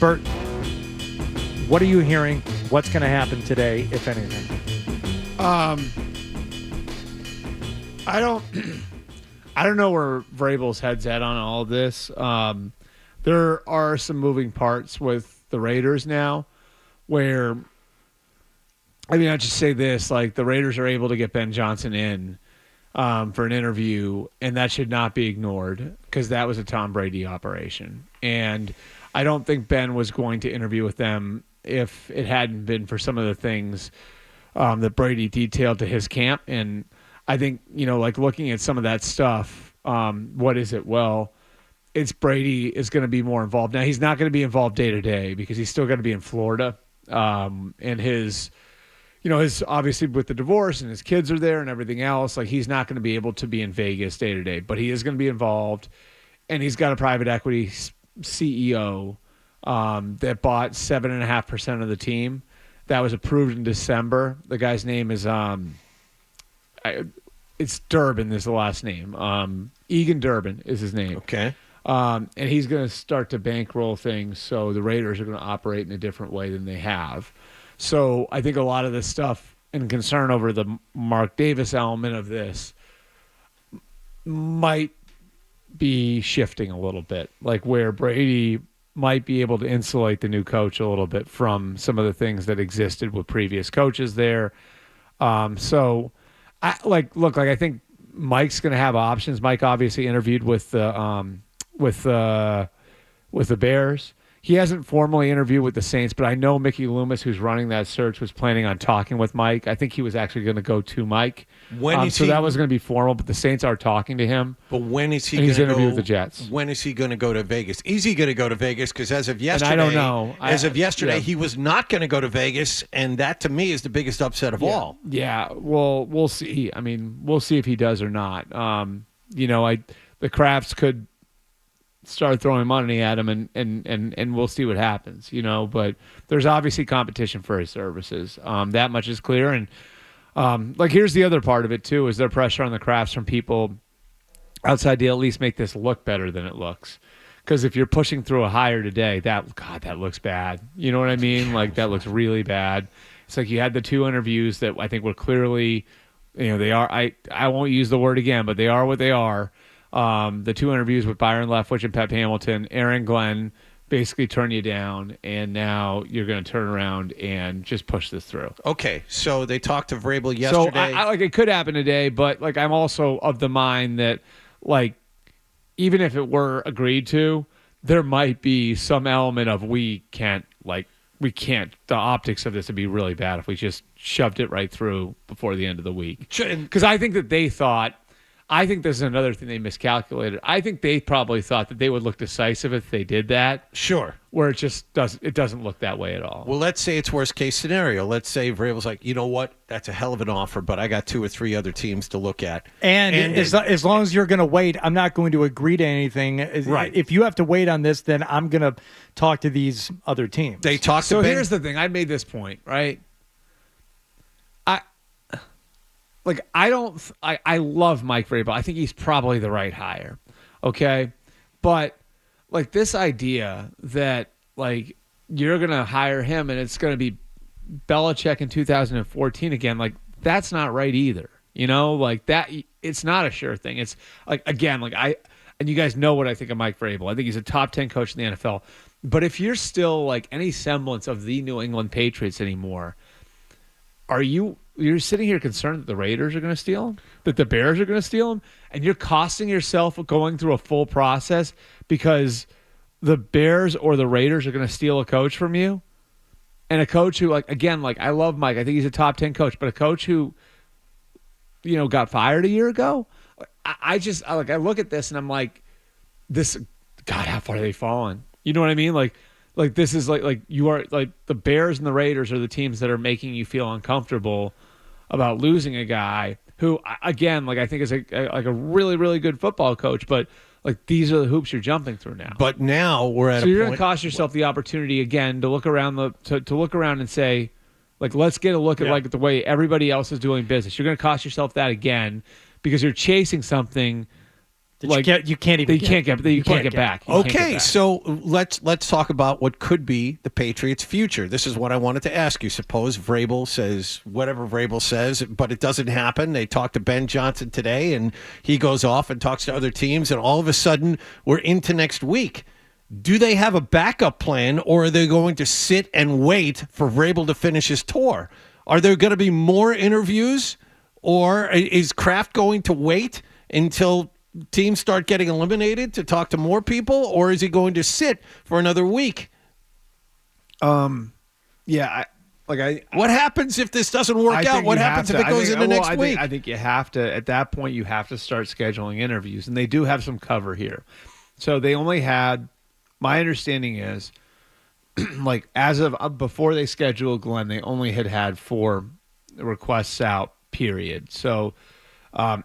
Bert, what are you hearing? What's going to happen today, if anything? I don't know where Vrabel's head's at on all of this. There are some moving parts with the Raiders now where, I mean, I'll just say this, like the Raiders are able to get Ben Johnson in for an interview, and that should not be ignored because that was a Tom Brady operation. And I don't think Ben was going to interview with them if it hadn't been for some of the things that Brady detailed to his camp. And I think, like looking at some of that stuff, what is it? Well, it's Brady is going to be more involved. Now, he's not going to be involved day to day because he's still going to be in Florida. And his obviously with the divorce and his kids are there and everything else, like he's not going to be able to be in Vegas day to day, but he is going to be involved. And he's got a private equity CEO that bought 7.5% of the team. That was approved in December. The guy's name is it's Durbin is the last name. Egan Durbin is his name. Okay. And he's going to start to bankroll things, so the Raiders are going to operate in a different way than they have. So I think a lot of this stuff and concern over the Mark Davis element of this might be shifting a little bit, like where Brady might be able to insulate the new coach a little bit from some of the things that existed with previous coaches there. So I think Mike's going to have options. Mike obviously interviewed with the Bears. He hasn't formally interviewed with the Saints, but I know Mickey Loomis, who's running that search, was planning on talking with Mike. I think he was actually going to go to Mike. That was going to be formal, but the Saints are talking to him. But when is he going to interview with the Jets? When is he going to go to Vegas? Is he going to go to Vegas? Because as of yesterday, and I don't know. He was not going to go to Vegas, and that to me is the biggest upset of all. Yeah, well, we'll see. I mean, we'll see if he does or not. The Krafts could start throwing money at him and we'll see what happens, but there's obviously competition for his services. That much is clear. And here's the other part of it too, is there pressure on the Krafts from people outside to at least make this look better than it looks. Because if you're pushing through a hire today, that looks bad. You know what I mean? Like that looks really bad. It's like you had the two interviews that I think were clearly, they are, I won't use the word again, but they are what they are. The two interviews with Byron Leftwich and Pep Hamilton, Aaron Glenn basically turn you down, and now you're going to turn around and just push this through. Okay, so they talked to Vrabel yesterday. So it could happen today, but I'm also of the mind that even if it were agreed to, there might be some element of we can't. The optics of this would be really bad if we just shoved it right through before the end of the week. Because I think that they thought. I think this is another thing they miscalculated. I think they probably thought that they would look decisive if they did that. Sure. Where it just doesn't look that way at all. Well, let's say it's worst case scenario. Let's say Vrabel's like, you know what? That's a hell of an offer, but I got 2 or 3 other teams to look at. And as long as you're going to wait, I'm not going to agree to anything. Right. If you have to wait on this, then I'm going to talk to these other teams. They talk to So Ben. here's the thing. I made this point, right? I love Mike Vrabel. I think he's probably the right hire. Okay. But this idea that you're going to hire him and it's going to be Belichick in 2014 again, that's not right either. That it's not a sure thing. It's and you guys know what I think of Mike Vrabel. I think he's a top 10 coach in the NFL. But if you're still any semblance of the New England Patriots anymore, you're sitting here concerned that the Raiders are going to steal him, that the Bears are going to steal him, and you're costing yourself going through a full process because the Bears or the Raiders are going to steal a coach from you? And a coach who, I love Mike. I think he's a top 10 coach, but a coach who, got fired a year ago? I look at this and I'm like, God, how far are they falling? You know what I mean? This is you are the Bears and the Raiders are the teams that are making you feel uncomfortable about losing a guy who, again, I think is a really, really good football coach, but these are the hoops you're jumping through now. But now we're at so you're going to cost yourself the opportunity again to look around to look around and say, let's get a look at the way everybody else is doing business. You're going to cost yourself that again because you're chasing something You can't get back. Okay, so let's talk about what could be the Patriots' future. This is what I wanted to ask you. Suppose Vrabel says whatever Vrabel says, but it doesn't happen. They talked to Ben Johnson today, and he goes off and talks to other teams, and all of a sudden we're into next week. Do they have a backup plan, or are they going to sit and wait for Vrabel to finish his tour? Are there going to be more interviews, or is Kraft going to wait until teams start getting eliminated to talk to more people, or is he going to sit for another week? What happens if this doesn't work out? What happens if it goes into next week? I think you have to, at that point, you have to start scheduling interviews, and they do have some cover here. So they only had, my understanding is, like as of before they scheduled Glenn, they only had 4 requests out, period. So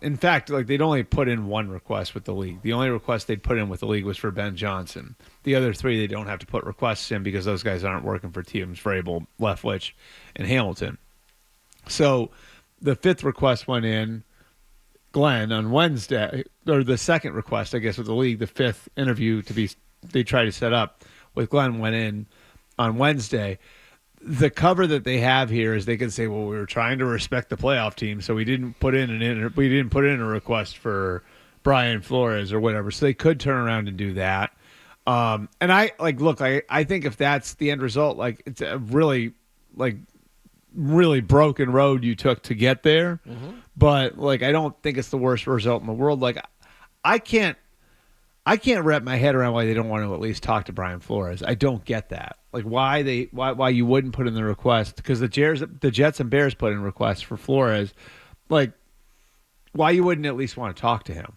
in fact, like they'd only put in 1 request with the league. The only request they'd put in with the league was for Ben Johnson. The other 3 they don't have to put requests in because those guys aren't working for teams Vrabel, Leftwich, and Hamilton. So the 5th request went in, Glenn, on Wednesday, or the 2nd request, I guess, with the league, the 5th interview they tried to set up with Glenn went in on Wednesday. The cover that they have here is they can say, well, we were trying to respect the playoff team, so we didn't put in a request for Brian Flores or whatever. So they could turn around and do that. And I think if that's the end result, like it's a really broken road you took to get there. Mm-hmm. But like I don't think it's the worst result in the world. Like I can't wrap my head around why they don't want to at least talk to Brian Flores. I don't get that. Like why you wouldn't put in the request, because the Jets and Bears put in requests for Flores. Like why you wouldn't at least want to talk to him?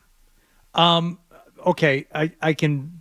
Okay, I can.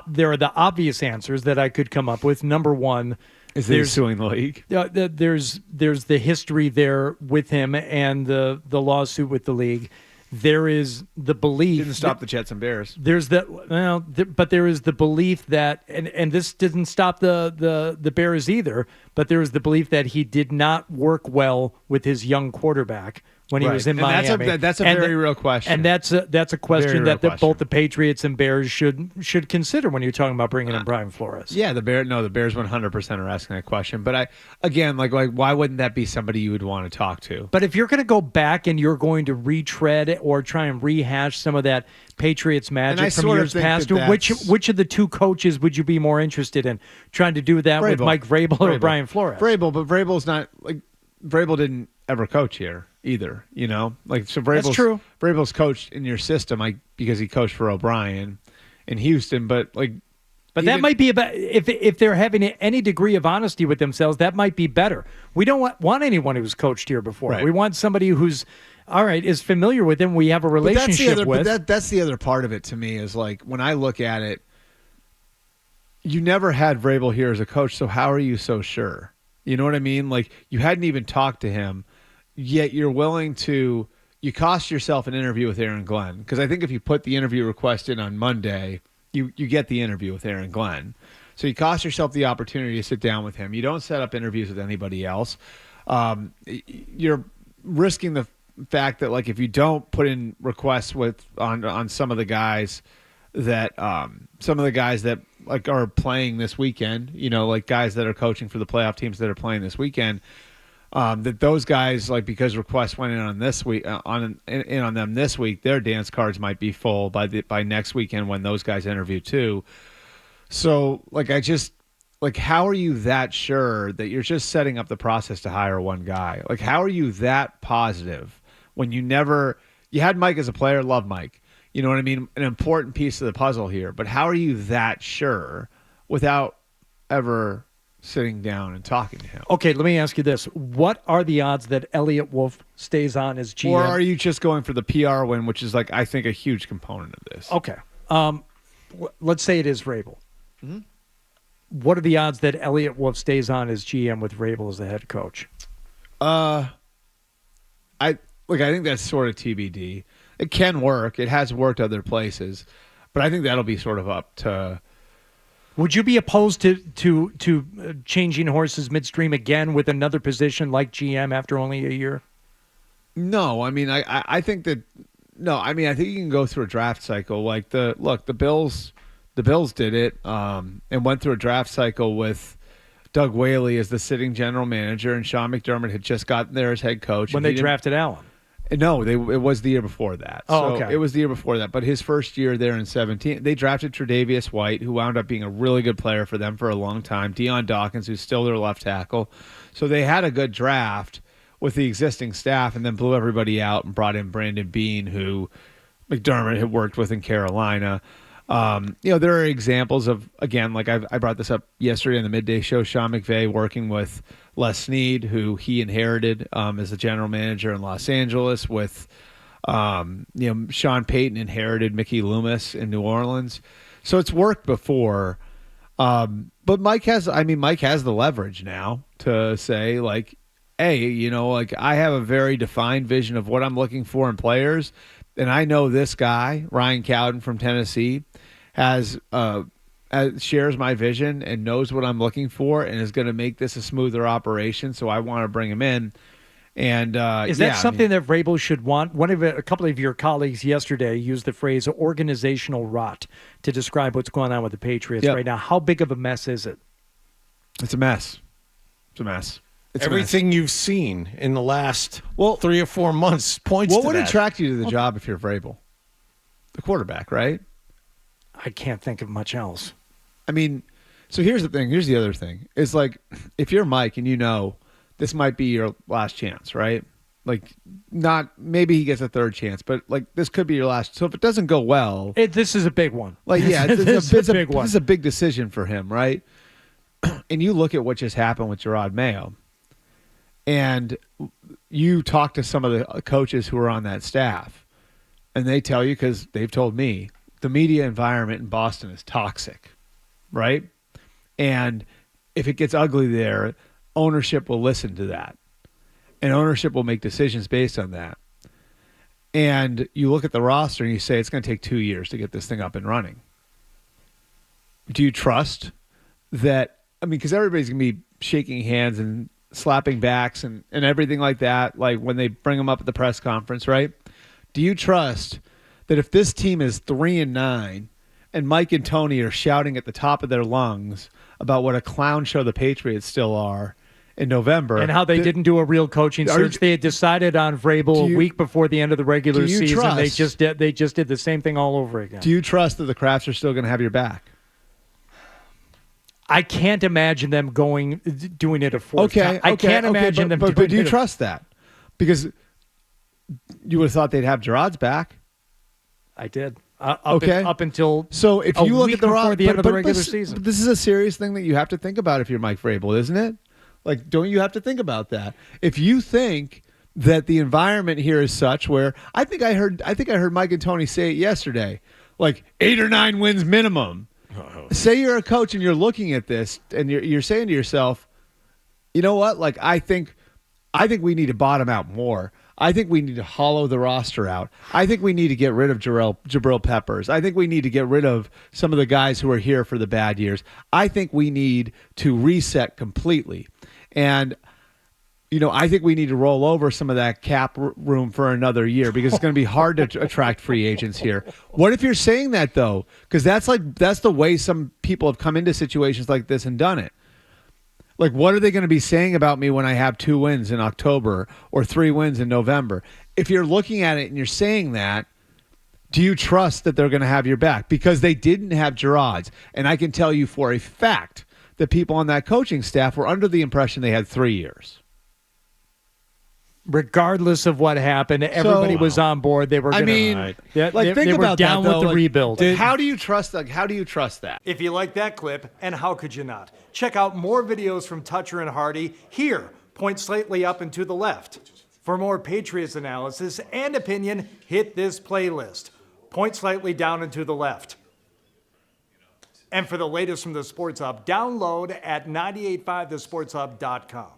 There are the obvious answers that I could come up with. Number one is they're suing the league. There's the history there with him and the lawsuit with the league. There is the belief didn't stop the Jets and Bears. There's but there is the belief that, and this didn't stop the Bears either. But there is the belief that he did not work well with his young quarterback when he was in Miami. That's a very real question, and that's a question that both the Patriots and Bears should consider when you're talking about bringing in Brian Flores. Yeah, the Bears 100% are asking that question. But why wouldn't that be somebody you would want to talk to? But if you're going to go back and you're going to retread or try and rehash some of that Patriots magic from years past, which of the 2 coaches would you be more interested in trying to do that with Mike Vrabel or Brian Flores? Vrabel's not like Vrabel didn't ever coach here either, you know? Like so That's true. Vrabel's coached in your system because he coached for O'Brien in Houston, but that might be about if they're having any degree of honesty with themselves, that might be better. We don't want anyone who's coached here before. Right. We want somebody who's is familiar with him. We have a relationship with. But that's the other part of it to me is like when I look at it, you never had Vrabel here as a coach, so how are you so sure? You know what I mean? Like you hadn't even talked to him, yet you're willing to. You cost yourself an interview with Aaron Glenn, because I think if you put the interview request in on Monday, you get the interview with Aaron Glenn. So you cost yourself the opportunity to sit down with him. You don't set up interviews with anybody else. You're risking the fact that like if you don't put in requests on some of the guys that like are playing this weekend, you know, like guys that are coaching for the playoff teams that are playing this weekend, that those guys, like because requests went in on this week on them this week, their dance cards might be full by next weekend when those guys interview too. So like how are you that sure that you're just setting up the process to hire one guy? Like how are you that positive when you had Mike as a player, love Mike. You know what I mean? An important piece of the puzzle here. But how are you that sure without ever sitting down and talking to him? Okay, let me ask you this. What are the odds that Elliot Wolf stays on as GM? Or are you just going for the PR win, which is like, I think, a huge component of this? Okay. Let's say it is Vrabel. Mm-hmm. What are the odds that Elliot Wolf stays on as GM with Vrabel as the head coach? I think that's sort of TBD. It can work. It has worked other places, but I think that'll be sort of up to. Would you be opposed to changing horses midstream again with another position like GM after only a year? No, I mean I think that No, I mean, I think you can go through a draft cycle. Like the Bills did it and went through a draft cycle with Doug Whaley as the sitting general manager, and Sean McDermott had just gotten there as head coach. When they drafted Allen. No, it was the year before that. Oh, okay. It was the year before that. But his first year there in 2017, they drafted Tre'Davious White, who wound up being a really good player for them for a long time. Deion Dawkins, who's still their left tackle. So they had a good draft with the existing staff, and then blew everybody out and brought in Brandon Beane, who McDermott had worked with in Carolina. There are examples of, again, like I brought this up yesterday on the midday show, Sean McVay working with Les Snead, who he inherited as the general manager in Los Angeles, with Sean Payton inherited Mickey Loomis in New Orleans. So it's worked before. But Mike has the leverage now to say, like, hey, I have a very defined vision of what I'm looking for in players. And I know this guy, Ryan Cowden from Tennessee, shares my vision and knows what I'm looking for and is going to make this a smoother operation. So I want to bring him in. And is that something that Vrabel should want? A couple of your colleagues yesterday used the phrase organizational rot to describe what's going on with the Patriots right now. How big of a mess is it? It's a mess. It's a mess. Everything you've seen in the last 3 or 4 months points to that. What would attract you to the job if you're Vrabel? The quarterback, right? I can't think of much else. I mean, so here's the thing. Here's the other thing. It's like, if you're Mike and this might be your last chance, right? Like, maybe he gets a third chance, but like this could be your last. So if it doesn't go well, this is a big one. Like, yeah, it's a big one. This is a big decision for him, right? And you look at what just happened with Jerod Mayo, and you talk to some of the coaches who are on that staff, and they tell you, because they've told me, the media environment in Boston is toxic, right? And if it gets ugly there, ownership will listen to that, and ownership will make decisions based on that. And you look at the roster and you say it's going to take 2 years to get this thing up and running. Do you trust that? I mean, because everybody's going to be shaking hands and slapping backs and everything like that, like when they bring them up at the press conference, right? Do you trust that if this team is 3-9 and Mike and Tony are shouting at the top of their lungs about what a clown show the Patriots still are in November, and how they didn't do a real coaching search, they had decided on Vrabel a week before the end of the regular season. They just did the same thing all over again. Do you trust that the Krafts are still going to have your back? I can't imagine them doing it a fourth time. I can't imagine them doing it. But do you trust that? Because you would have thought they'd have Jerod's back. I did. Up until so if you look at the before the end of the regular season. But this is a serious thing that you have to think about if you're Mike Vrabel, isn't it? Like, don't you have to think about that? If you think that the environment here is such where I think I heard Mike and Tony say it yesterday, like 8 or 9 wins minimum. Say you're a coach and you're looking at this and you're saying to yourself, you know what? Like, I think we need to bottom out more. I think we need to hollow the roster out. I think we need to get rid of Jabril Peppers. I think we need to get rid of some of the guys who are here for the bad years. I think we need to reset completely. And, I think we need to roll over some of that cap room for another year, because it's going to be hard to attract free agents here. What if you're saying that, though? Because that's the way some people have come into situations like this and done it. Like, what are they going to be saying about me when I have 2 wins in October or 3 wins in November? If you're looking at it and you're saying that, do you trust that they're going to have your back? Because they didn't have Jerod's. And I can tell you for a fact that people on that coaching staff were under the impression they had 3 years. Regardless of what happened, everybody was on board. They were going think about down that, with the rebuild. How do you trust that? If you like that clip, and how could you not? Check out more videos from Toucher and Hardy here. Point slightly up and to the left. For more Patriots analysis and opinion, hit this playlist. Point slightly down and to the left. And for the latest from the Sports Hub, download at 985thesportshub.com.